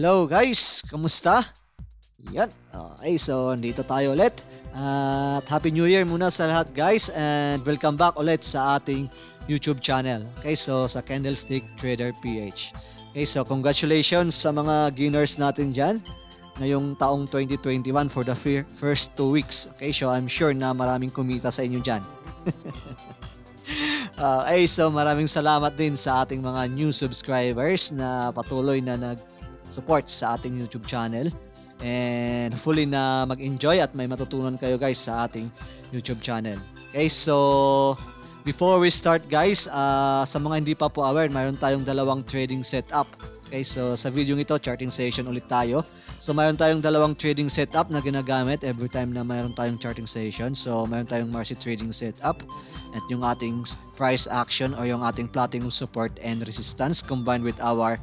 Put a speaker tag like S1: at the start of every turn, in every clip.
S1: Hello guys, kamusta? Yan. Okay, so nandito tayo ulit. At Happy New Year muna sa lahat guys and welcome back ulit sa ating YouTube channel. Okay, so sa Candlestick Trader PH. Okay, so congratulations sa mga gainers natin dyan ngayong taong 2021 for the first 2 weeks. Okay, so I'm sure na maraming kumita sa inyo dyan. Okay, so maraming salamat din sa ating mga new subscribers na patuloy na nag-support sa ating YouTube channel. And hopefully na mag-enjoy at may matutunan kayo guys sa ating YouTube channel. Okay, so before we start guys, sa mga hindi pa po aware, mayroon tayong dalawang trading setup. Okay, so sa video ito, charting session ulit tayo. So mayroon tayong dalawang trading setup na ginagamit every time na mayroon tayong charting session. So mayroon tayong market trading setup at yung ating price action or yung ating plotting of support and resistance combined with our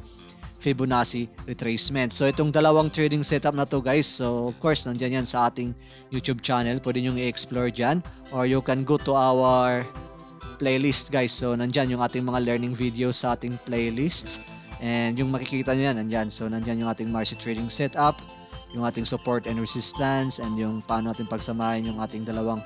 S1: Fibonacci retracement. So itong dalawang trading setup na to guys, so of course nandiyan yan sa ating YouTube channel. Pwede nyo i-explore dyan or you can go to our playlist guys. So nandiyan yung ating mga learning videos sa ating playlists. And yung makikita nyo yan, nandyan. So, nandyan yung ating market trading setup, yung ating support and resistance, and yung paano natin pagsamahin yung ating dalawang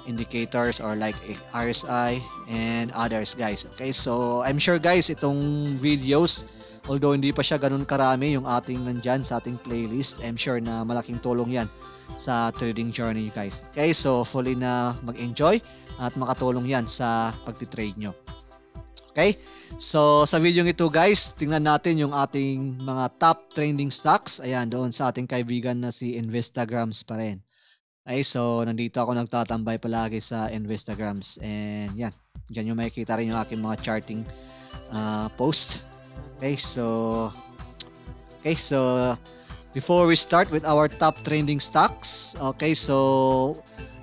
S1: indicators or like RSI and others guys. Okay, so I'm sure guys, itong videos, although hindi pa siya ganun karami yung ating nandyan sa ating playlist, I'm sure na malaking tulong yan sa trading journey guys. Okay, so fully na mag-enjoy at makatulong yan sa pagtitrade nyo. Okay, so sa video ito guys, tingnan natin yung ating mga top trending stocks. Ayan, doon sa ating kaibigan na si Investagrams pa rin. Okay, so nandito ako nagtatambay palagi sa Investagrams. And yan, dyan yung makikita rin yung aking mga charting post. Okay, so before we start with our top trending stocks, okay, so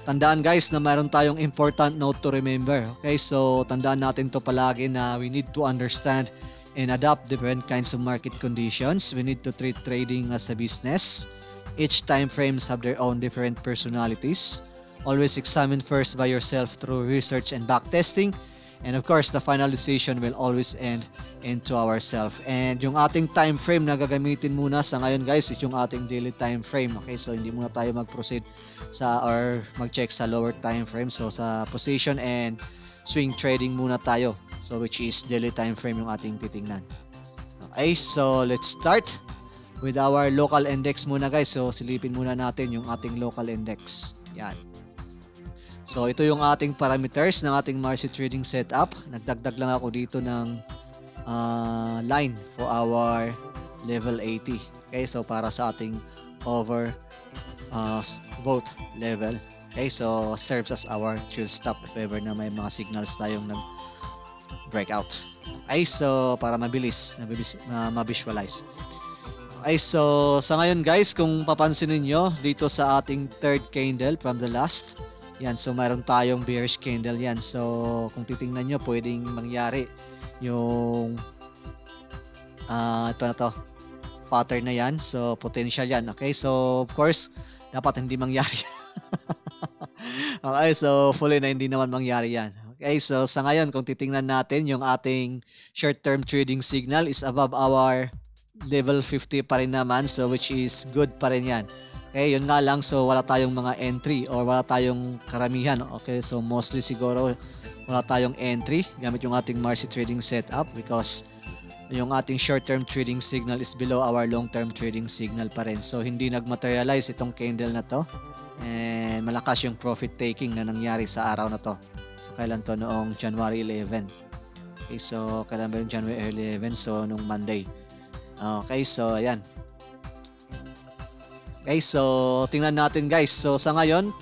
S1: tandaan guys na mayroon tayong important note to remember. Okay, so tandaan natin to palagi na we need to understand and adapt different kinds of market conditions. We need to treat trading as a business. Each time frames have their own different personalities. Always examine first by yourself through research and backtesting. And of course, the final decision will always end into ourselves. And yung ating time frame na gagamitin muna sa ngayon guys is yung ating daily time frame. Okay, so hindi muna tayo mag-proceed sa or mag-check sa lower time frame. So sa position and swing trading muna tayo. So which is daily time frame yung ating titingnan. Okay, so let's start with our local index muna guys. So silipin muna natin yung ating local index. Yan. So ito yung ating parameters ng ating market trading setup. Nagdagdag lang ako dito ng line for our level 80. Okay, so para sa ating over vote level. Okay, so serves as our chill stop if ever na may mga signals tayong nag breakout. Okay, so para mabilis ma-visualize. Okay, so sa ngayon guys, kung papansinin nyo dito sa ating third candle from the last, yan, so mayroon tayong bearish candle yan. So kung titingnan nyo, pwedeng mangyari yung ito na to, pattern na yan. So potential yan. Okay, so of course dapat hindi mangyari. Okay, so fully na hindi naman mangyari yan. Okay, so sa ngayon kung titingnan natin, yung ating short term trading signal is above our level 50 pa rin naman. So which is good pa rin yan. Okay, yun nga lang, so wala tayong mga entry or wala tayong karamihan. Okay, so mostly siguro wala tayong entry gamit yung ating market trading setup because yung ating short-term trading signal is below our long-term trading signal pa rin. So hindi nag-materialize itong candle na to and malakas yung profit taking na nangyari sa araw na to. So kailan to? Noong January 11. Okay, so kailan ba yung January 11? So nung Monday. Okay, so ayan. Okay, so tingnan natin guys. So sa ngayon,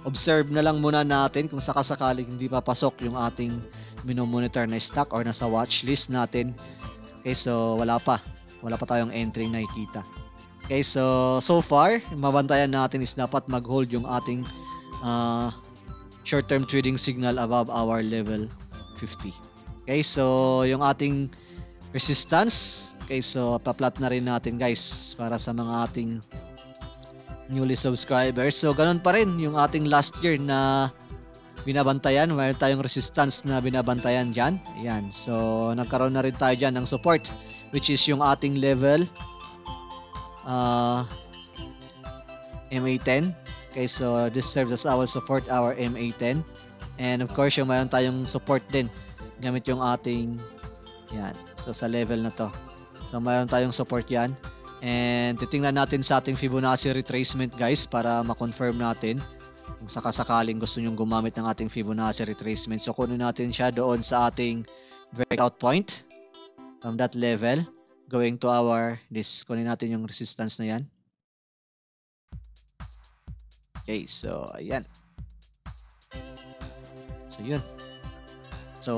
S1: observe na lang muna natin kung sakasakaling hindi papasok yung ating minomonitor na stock or nasa watch list natin. Okay, so wala pa tayong entry na nakikita. Okay, so far, mabantayan natin is dapat mag-hold yung ating short-term trading signal above our level 50. Okay, so yung ating resistance, okay, so pa-plot na rin natin guys para sa mga ating newly subscribers. So ganun pa rin yung ating last year na binabantayan. Mayroon tayong resistance na binabantayan dyan. Ayan. So nagkaroon na rin tayo dyan ng support which is yung ating level uh, MA10. Okay, so this serves as our support, our MA10. And of course, yung mayroon tayong support din gamit yung ating yan. So sa level na to. So mayroon tayong support yan. And titingnan natin sa ating Fibonacci retracement guys para ma-confirm natin kung sakasakaling gusto nyong gumamit ng ating Fibonacci retracement. So kunin natin siya doon sa ating breakout point from that level going to our kunin natin yung resistance na yan. Okay, so ayan. So yun. So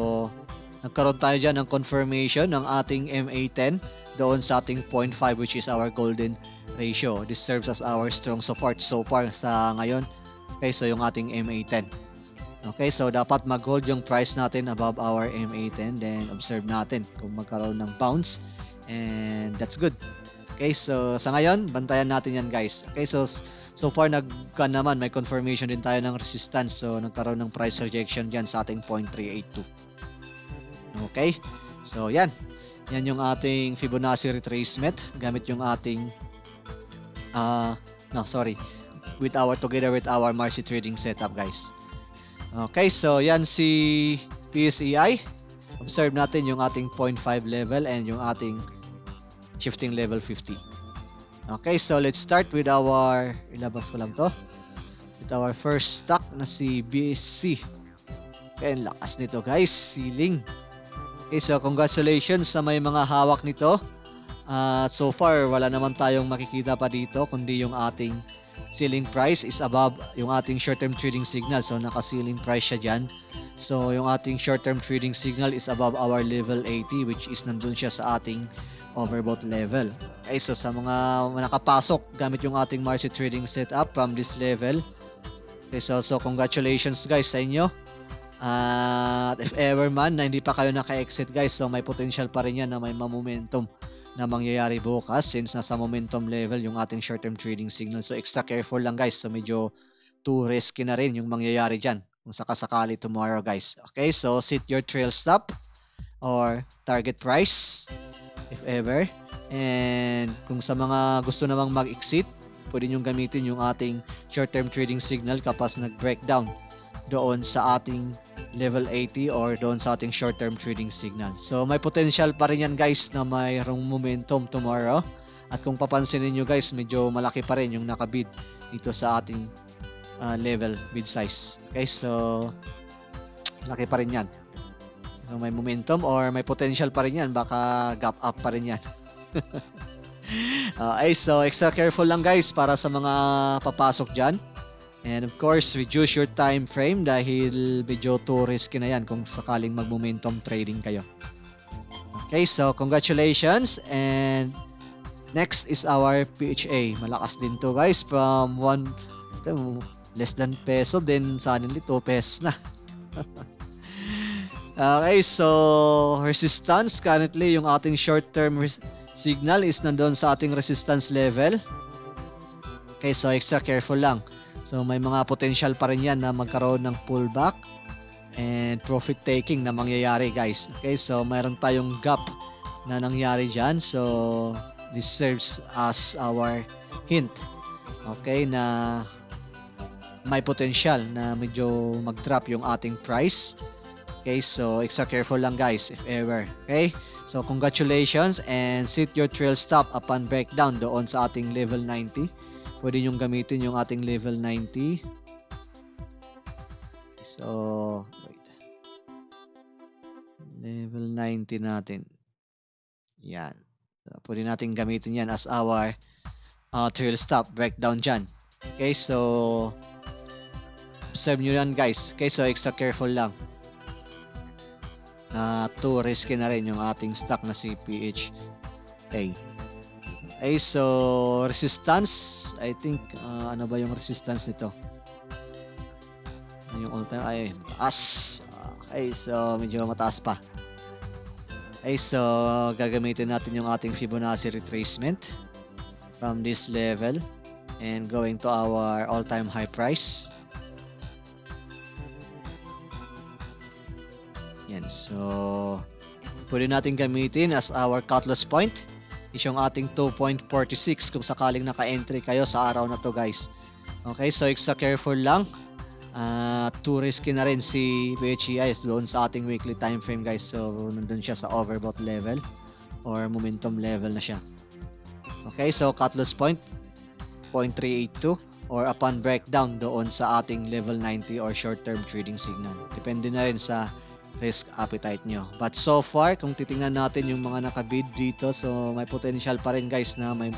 S1: nagkaroon tayo dyan ng confirmation ng ating MA10 doon sa ating 0.5 which is our golden ratio. This serves as our strong support so far sa ngayon. Okay, so yung ating MA10. Okay, so dapat mag-hold yung price natin above our MA10, then observe natin kung magkaroon ng bounce, and that's good. Okay, so sa ngayon, bantayan natin yan guys. Okay, so far naman, may confirmation din tayo ng resistance, so nagkaroon ng price rejection dyan sa ating 0.382. Okay, so yan yung ating Fibonacci retracement gamit yung ating together with our Marcy trading setup guys. Okay, so yan si PSEI. Observe natin yung ating 0.5 level and yung ating shifting level 50. Okay, so let's start with our, ilabas ko lang to, with our first stock na si BSC. Okay, lakas nito guys, ceiling. Okay, so congratulations sa may mga hawak nito. So far, wala naman tayong makikita pa dito, kundi yung ating ceiling price is above yung ating short-term trading signal. So naka-ceiling price siya dyan. So yung ating short-term trading signal is above our level 80, which is nandun siya sa ating overbought level. Okay, so sa mga nakapasok gamit yung ating Marcy trading setup from this level. Okay, so congratulations guys sa inyo. At if ever man na hindi pa kayo naka-exit guys, so may potential pa rin yan na may momentum na mangyayari bukas since nasa momentum level yung ating short-term trading signal. So extra careful lang guys. So medyo too risky na rin yung mangyayari dyan kung sakasakali tomorrow guys. Okay, so set your trail stop or target price if ever. And kung sa mga gusto namang mag-exit, pwede nyo gamitin yung ating short-term trading signal kapag nag-breakdown doon sa ating level 80 or doon sa ating short-term trading signal. So may potential pa rin yan guys na mayroong momentum tomorrow. At kung papansinin nyo guys, medyo malaki pa rin yung nakabid dito sa ating level bid size. Okay, so laki pa rin yan. So may momentum or may potential pa rin yan, baka gap up pa rin yan. Okay, so extra careful lang guys para sa mga papasok dyan. And of course, reduce your time frame dahil medyo too risky na yan kung sakaling mag-momentum trading kayo. Okay, so congratulations. And next is our PHA. Malakas din to guys, from less than peso, then suddenly 2 pesos na. Okay, so resistance currently, yung ating short-term signal is nandun sa ating resistance level. Okay, so extra careful lang. So may mga potential pa rin yan na magkaroon ng pullback and profit taking na mangyayari guys. Okay, so mayroon tayong gap na nangyari dyan. So this serves as our hint. Okay, na may potential na medyo mag-drop yung ating price. Okay, so extra careful lang guys if ever. Okay, so congratulations and set your trail stop upon breakdown doon sa ating level 90. Pwede nyong gamitin yung ating level 90. So, wait. Level 90 natin. Yan. So, pwede natin gamitin yan as our trail stop breakdown dyan. Okay, so observe nyo yan guys. Okay, so extra careful lang. Too risky na rin yung ating stock na si PHA. Okay, so resistance, I think, ano ba yung resistance nito? Yung all time, ay, mataas. Okay, so medyo mataas pa. Okay, so gagamitin natin yung ating Fibonacci retracement from this level and going to our all-time high price. Yan, so pwede natin gamitin as our cut loss point is yung ating 2.46 kung sakaling naka-entry kayo sa araw na to guys. Okay, so extra careful lang. Too risky na rin si PHEI doon sa ating weekly time frame guys. So nandun siya sa overbought level or momentum level na siya. Okay, so cut loss point 0.382 or upon breakdown doon sa ating level 90 or short term trading signal. Depende na rin sa risk appetite nyo. But so far, kung titingnan natin yung mga nakabid dito, so may potential pa rin guys na may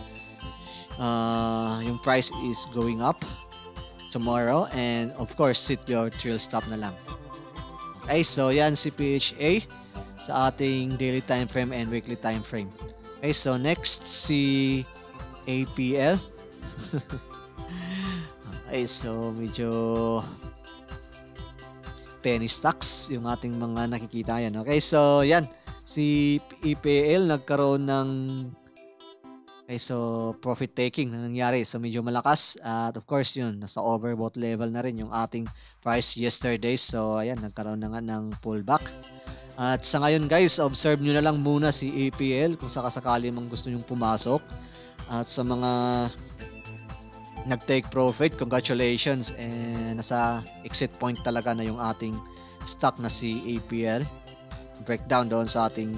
S1: yung price is going up tomorrow, and of course set your trail stop na lang. Okay, so yan si PHA sa ating daily time frame and weekly time frame. Okay, so next si APL. Okay, so medyo penny stocks yung ating mga nakikita yan. Okay, so yan si EPL nagkaroon ng so profit taking na nangyari, so medyo malakas at of course yun nasa overbought level na rin yung ating price yesterday. So ayan, nagkaroon na nga ng pullback. At sa ngayon guys, observe nyo na lang muna si EPL kung sakasakali mang gusto nyong pumasok. At sa mga nag-take profit, congratulations, and nasa exit point talaga na yung ating stock na si APL. Breakdown doon sa ating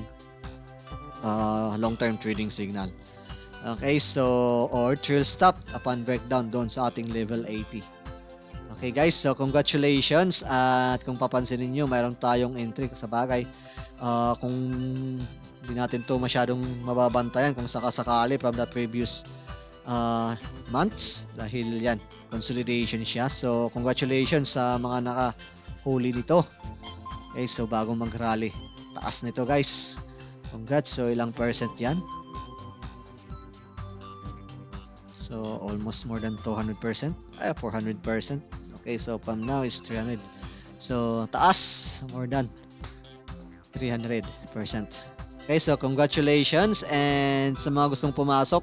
S1: long-term trading signal. Okay, so or trail stop upon breakdown doon sa ating level 80. Okay guys, so congratulations. At kung papansinin nyo, mayroon tayong entry sa bagay. Kung hindi natin to masyadong mababantayan kung sakasakali from the previous months, dahil yan consolidation siya. So congratulations sa mga nakahuli nito. Okay, so bago mag-rally, taas nito guys, congrats. So ilang percent yan? So almost more than 200%, 400%. Okay, so from now is 300. So taas, more than 300%. Okay, so congratulations. And sa mga gustong pumasok,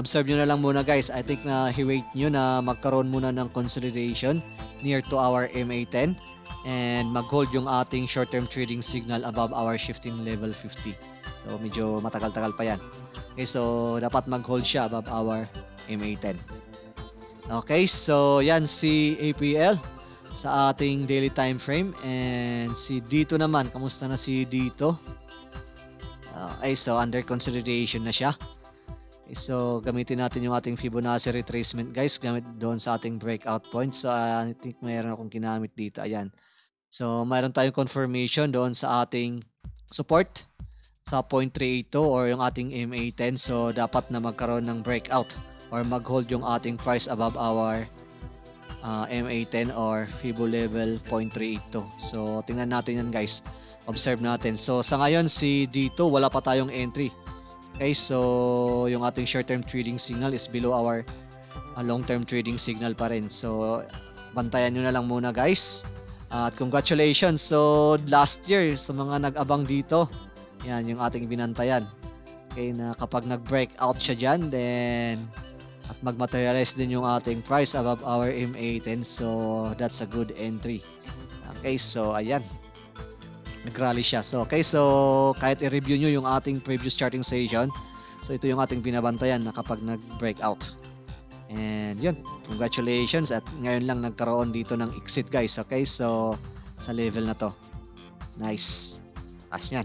S1: observe nyo na lang muna guys. I think na i-wait nyo na magkaroon muna ng consolidation near to our MA10 and mag-hold yung ating short-term trading signal above our shifting level 50. So medyo matagal-tagal pa yan. Okay, so dapat mag-hold siya above our MA10. Okay, so yan si APL sa ating daily time frame. And si Dito naman, kamusta na si Dito? Okay, so under consolidation na siya. Okay, so gamitin natin yung ating Fibonacci retracement guys, gamit doon sa ating breakout point. So I think mayroon akong ginamit dito. Ayan. So mayroon tayong confirmation doon sa ating support sa 0.382 or yung ating MA10. So dapat na magkaroon ng breakout or mag-hold yung ating price above our MA10 or Fibo level 0.382. So tingnan natin yan guys, observe natin. So sa ngayon si dito wala pa tayong entry. Okay, so yung ating short-term trading signal is below our long-term trading signal pa rin. So bantayan nyo na lang muna guys. At congratulations. So last year sa mga nag-abang dito, yan yung ating binantayan. Okay, na kapag nag-break out siya dyan, then at mag-materialize din yung ating price above our MA10. So that's a good entry. Okay, so ayan, nag-rally siya. So okay, so kahit i-review nyo yung ating previous charting session, so ito yung ating binabantayan na kapag nag-break out. And yun, congratulations. At ngayon lang nagkaroon dito ng exit guys. Okay, so sa level na to, nice, taas yan.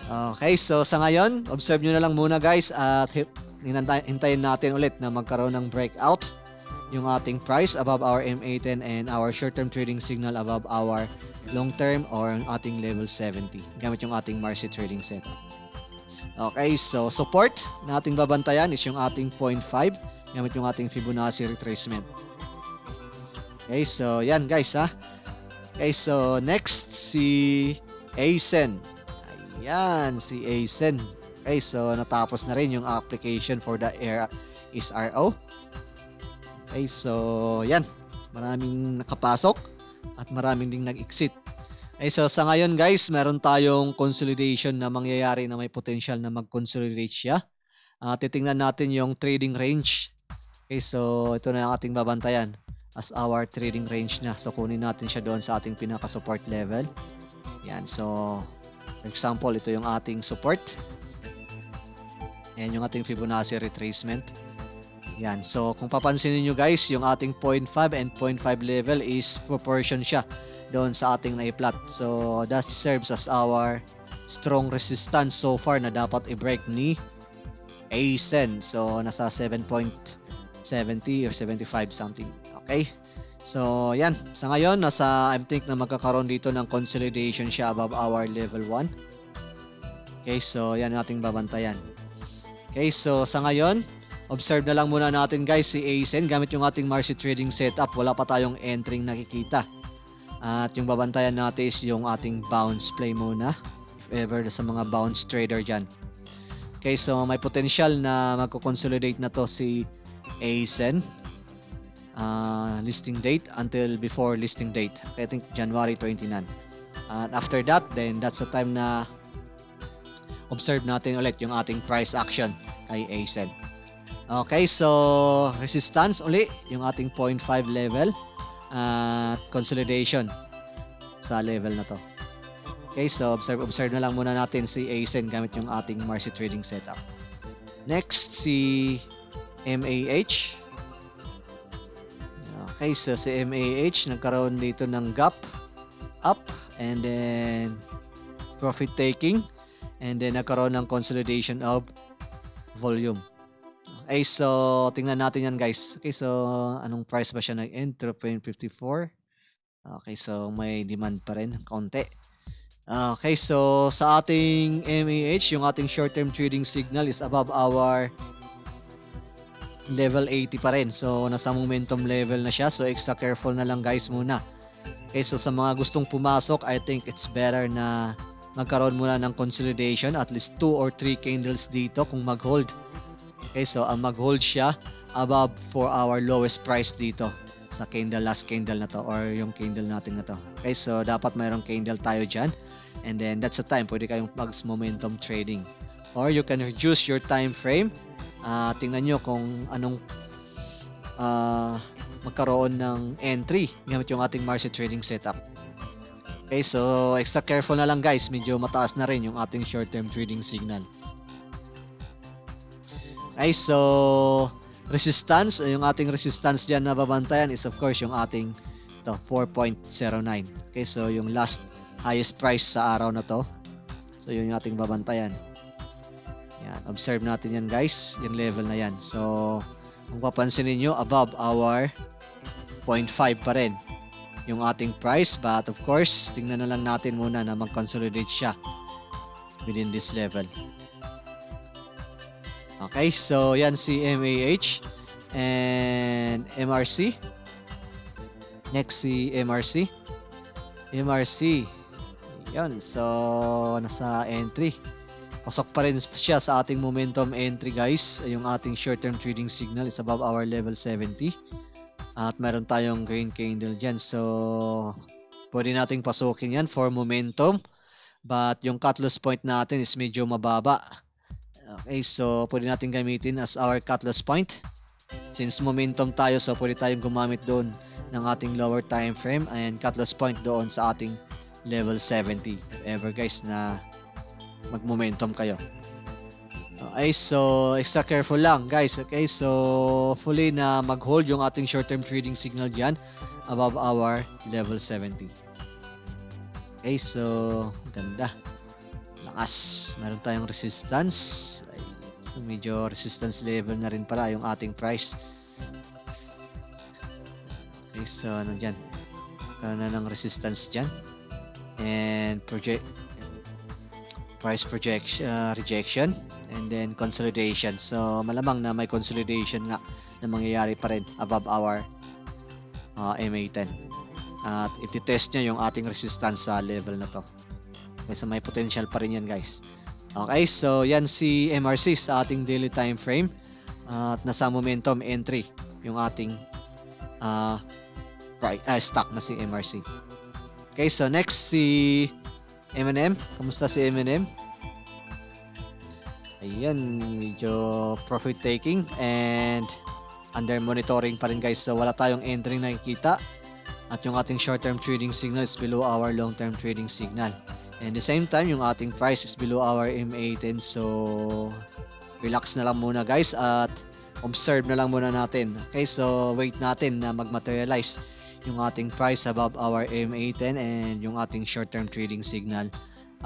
S1: Okay, so sa ngayon, observe nyo na lang muna guys at hintayin natin ulit na magkaroon ng breakout yung ating price above our MA10 and our short-term trading signal above our long-term or ating level 70 gamit yung ating Marcy trading setup. Okay, so support na ating babantayan is yung ating 0.5 gamit yung ating Fibonacci retracement. Okay, so yan guys ha. Okay, so next si ASEN. Ayan, si ASEN. Okay, so natapos na rin yung application for the SRO. Okay, so yan, maraming nakapasok at maraming ding nag-exit. Okay, so sa ngayon guys, meron tayong consolidation na mangyayari na may potential na mag-consolidate siya. Titingnan natin yung trading range. Okay, so ito na ang ating babantayan as our trading range na. So kunin natin siya doon sa ating pinaka-support level. Yan, so for example, ito yung ating support. Ayan yung ating Fibonacci retracement. Yan. So, kung papansinin nyo guys, yung ating 0.5 and 0.5 level is proportion siya doon sa ating naiplot. So, that serves as our strong resistance so far na dapat i-break ni ASEN. So, nasa 7.70 or 75 something. Okay? So, yan. Sa ngayon, I think na magkakaroon dito ng consolidation siya above our level 1. Okay? So, yan ating babantayan. Okay? So, sa ngayon, observe na lang muna natin guys si ASEN gamit yung ating market trading setup. Wala pa tayong entering nakikita. At yung babantayan natin is yung ating bounce play muna. If ever sa mga bounce trader dyan. Okay, so may potential na magko-consolidate na to si ASEN. Listing date until before listing date. I think January 29. And after that, then that's the time na observe natin ulit yung ating price action kay ASEN. Okay, so resistance uli yung ating 0.5 level at consolidation sa level na to. Okay, so observe na lang muna natin si ASEN gamit yung ating market trading setup. Next, si MAH. Okay, so si MAH nagkaroon dito ng gap up and then profit taking and then nagkaroon ng consolidation of volume. Okay, so tingnan natin yan guys. Okay, so anong price ba siya nag-end? 0.54. Okay, so may demand pa rin, konti. Okay, so sa ating MAH, yung ating short-term trading signal is above our level 80 pa rin. So nasa momentum level na siya. So extra careful na lang guys muna. Okay, so sa mga gustong pumasok, I think it's better na magkaroon muna ng consolidation. At least 2 or 3 candles dito kung mag-hold. Okay, so mag-hold siya above for our lowest price dito sa last candle na to or yung candle natin na to. Okay, so dapat mayroong candle tayo dyan and then that's the time pwede kayong mag-momentum trading or you can reduce your time frame. Tingnan nyo kung anong magkaroon ng entry gamit yung ating market trading setup. Okay, so extra careful na lang guys, medyo mataas na rin yung ating short-term trading signal. Okay, so resistance, yung ating resistance dyan na babantayan is of course yung ating 4.09. Okay, so yung last highest price sa araw na to. So yun yung ating babantayan. Yan, observe natin yan guys, yung level na yan. So kung papansinin nyo, above our 0.5 pa rin yung ating price, but of course tingnan na lang natin muna na mag-consolidate siya within this level. Okay, so yan si MAH and MRC. Next si MRC. MRC. Yan, so nasa entry. Pasok pa rin siya sa ating momentum entry guys. Yung ating short-term trading signal is above our level 70. At meron tayong green candle dyan. So, pwede nating pasukin yan for momentum. But yung cut loss point natin is medyo mababa. Okay, so pwede natin gamitin as our cut loss point. Since momentum tayo, so pwede tayong gumamit doon ng ating lower time frame and cut loss point doon sa ating level 70. If ever guys na mag-momentum kayo. Okay, so extra careful lang guys. Okay, so fully na mag-hold yung ating short-term trading signal dyan above our level 70. Okay, so ganda. Lakas. Meron tayong resistance. So medyo resistance level na rin pala yung ating price. Okay, so ano dyan? Karoon na ng resistance dyan. And price rejection and then consolidation. So malamang na may consolidation nga na mangyayari pa rin above our MA10. At iti-test niya yung ating resistance sa level na to. Okay, so may potential pa rin yan guys. Okay, so yan si MRC sa ating daily time frame. At nasa momentum entry yung ating stock na si MRC. Okay, so next si M&M. Kamusta si M&M? Ayan, medyo profit taking and under monitoring pa rin guys. So wala tayong entry nakikita. At yung ating short-term trading signal is below our long-term trading signal. And the same time, yung ating price is below our MA10. So relax na lang muna guys at observe na lang muna natin. Okay, so wait natin na mag-materialize yung ating price above our MA10 and yung ating short-term trading signal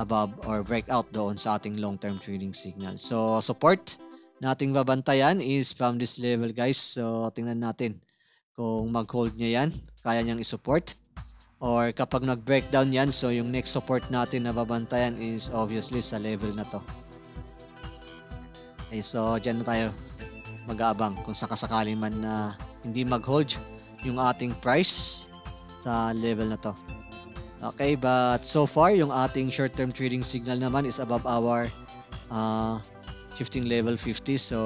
S1: above or breakout doon sa ating long-term trading signal. So support nating babantayan is from this level guys. So tingnan natin kung mag-hold niya yan, kaya niyang i-support. Or kapag nag-breakdown yan, so yung next support natin na babantayan is obviously sa level na to. Okay, so dyan na tayo mag-aabang kung sakasakali man na hindi mag-hold yung ating price sa level na to. Okay, but so far yung ating short-term trading signal naman is above our shifting level 50. So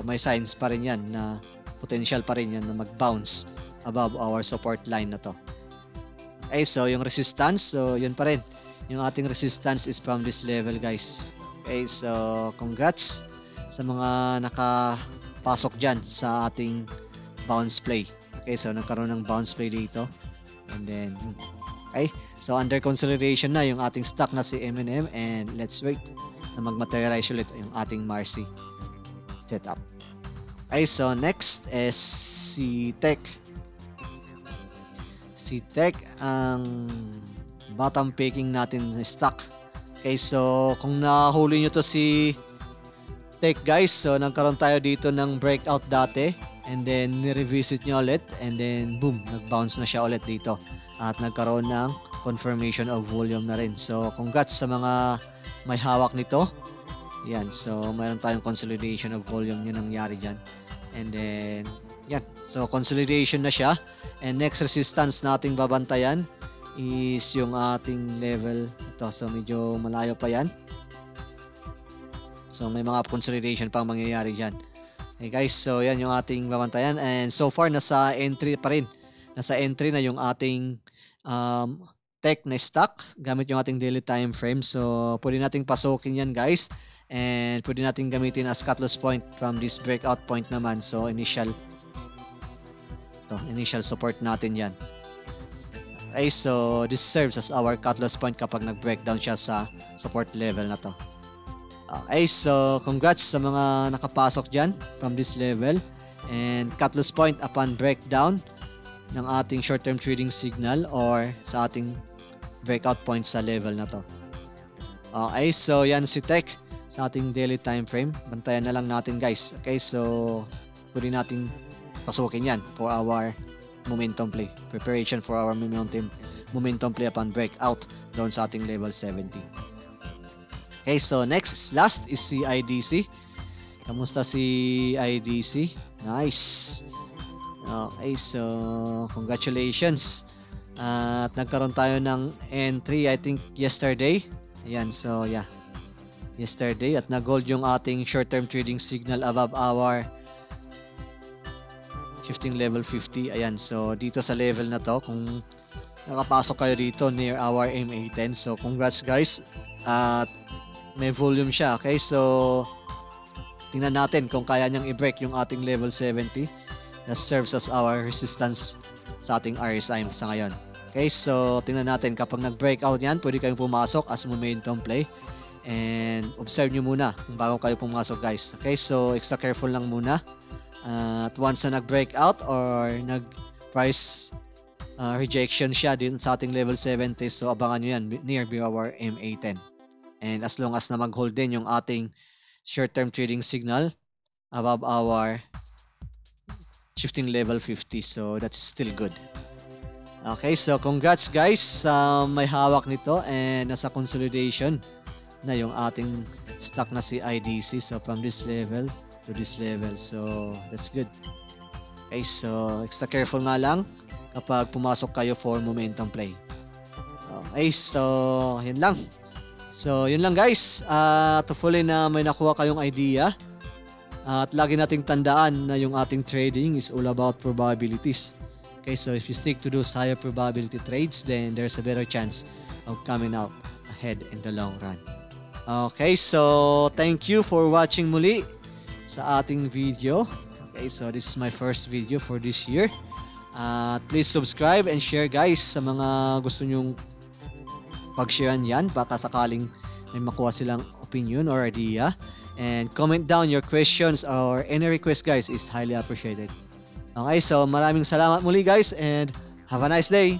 S1: may signs pa rin yan na potential pa rin yan na mag-bounce above our support line na to. Okay, so yung resistance, so yun pa rin. Yung ating resistance is from this level guys. Okay, so congrats sa mga nakapasok dyan sa ating bounce play. Okay, so nagkaroon ng bounce play dito. And then, okay, so under consolidation na yung ating stock na si M&M and let's wait na mag-materialize ulit yung ating Marcy setup. Okay, so next is si Tech. Si Tech ang bottom picking natin na stock. Okay, so kung nahuli nyo to si Tech guys, so nagkaroon tayo dito ng breakout dati and then ni-revisit nyo ulit and then boom, nag-bounce na siya ulit dito at nagkaroon ng confirmation of volume na rin. So congrats sa mga may hawak nito. Yan, so mayroon tayong consolidation of volume yun nangyari dyan. And then yan, so consolidation na siya. And next resistance nating babantayan is yung ating level ito. So medyo malayo pa yan. So may mga consolidation pang mangyayari dyan. Okay guys, so yan yung ating babantayan. And so far nasa entry pa rin. Nasa entry na yung ating Tech na stock gamit yung ating daily time frame. So pwede nating pasukin yan guys. And pwede nating gamitin as cut loss point from this breakout point naman. So initial support natin yan. Okay, so this serves as our cut loss point kapag nag-breakdown siya sa support level na to. Okay, so congrats sa mga nakapasok dyan from this level. And cut loss point upon breakdown ng ating short-term trading signal or sa ating breakout point sa level na to. Okay, so yan si Tech sa ating daily time frame. Bantayan na lang natin guys. Okay, so pwede natin pasukin yan for our momentum play. Preparation for our momentum play upon breakout doon sa ating level 70. Okay, so last is si IDC. Kamusta si IDC? Nice. Okay, so congratulations. At nagkaroon tayo ng entry I think yesterday. Ayan, so yeah. Yesterday at nag-hold yung ating short-term trading signal above our shifting level 50. Ayan, so dito sa level na to, kung nakapasok kayo dito near our MA10, so congrats guys. At may volume siya. Okay, so tingnan natin kung kaya niyang i-break yung ating level 70 that serves as our resistance sa ating RSI sa ngayon. Okay, so tingnan natin kapag nag-breakout yan, pwede kayong pumasok as momentum play and observe nyo muna kung bago kayo pumasok guys. Okay, so extra careful lang muna. At once na nag-breakout or nag-price rejection siya din sa ating level 70, so abangan nyo yan near our MA10. And as long as na mag-hold din yung ating short-term trading signal above our shifting level 50, so that's still good. Okay, so congrats guys sa may hawak nito and nasa consolidation na yung ating stock na si IDC. So from this level to this level, so that's good. Okay, so extra careful nga lang kapag pumasok kayo for momentum play. Okay, so yun lang. So yun lang guys. Hopefully na may nakuha kayong idea. At lagi nating tandaan na yung ating trading is all about probabilities. Okay, so if you stick to those higher probability trades, then there's a better chance of coming out ahead in the long run. Okay, so thank you for watching muli sa ating video. Okay, so this is my first video for this year. Please subscribe and share guys sa mga gusto nyong pag-sharean yan baka sakaling may makuha silang opinion or idea. And comment down your questions or any request guys is highly appreciated. Okay, so maraming salamat muli guys and have a nice day.